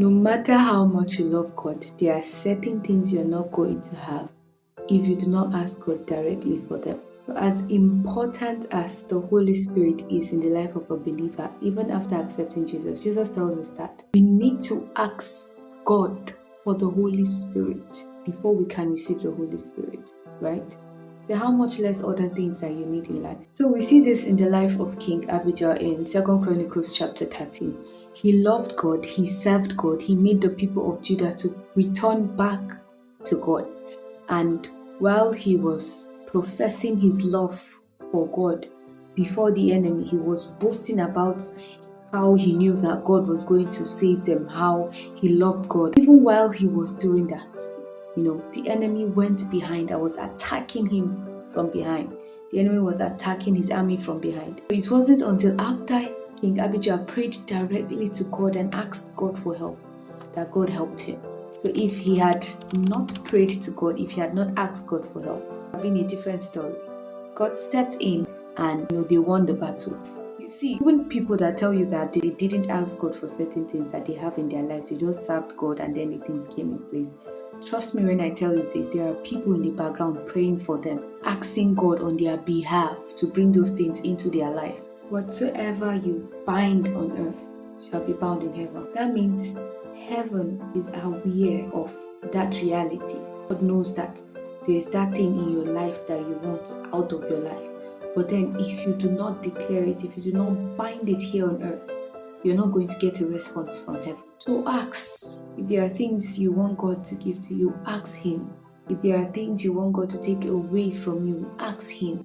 No matter how much you love God, there are certain things you're not going to have if you do not ask God directly for them. So as important as the Holy Spirit is in the life of a believer, even after accepting Jesus, Jesus tells us that we need to ask God for the Holy Spirit before we can receive the Holy Spirit, right? So how much less other things that you need in life? So we see this in the life of King Abijah in 2 Chronicles chapter 13. He loved God, he served God, he made the people of Judah to return back to God. And while he was professing his love for God before the enemy, he was boasting about how he knew that God was going to save them, how he loved God. Even while he was doing that, the enemy went behind and was attacking him from behind. The enemy was attacking his army from behind. So it wasn't until after King Abijah prayed directly to God and asked God for help that God helped him. So if he had not prayed to God, if he had not asked God for help, it would have been a different story. God stepped in and they won the battle. You see, even people that tell you that they didn't ask God for certain things that they have in their life, they just served God and then the things came in place. Trust me when I tell you this, there are people in the background praying for them, asking God on their behalf to bring those things into their life. Whatsoever you bind on earth shall be bound in heaven. That means heaven is aware of that reality. God knows that there's that thing in your life that you want out of your life. But then if you do not declare it, if you do not bind it here on earth, you're not going to get a response from heaven. So ask. If there are things you want God to give to you, ask Him. If there are things you want God to take away from you, ask Him.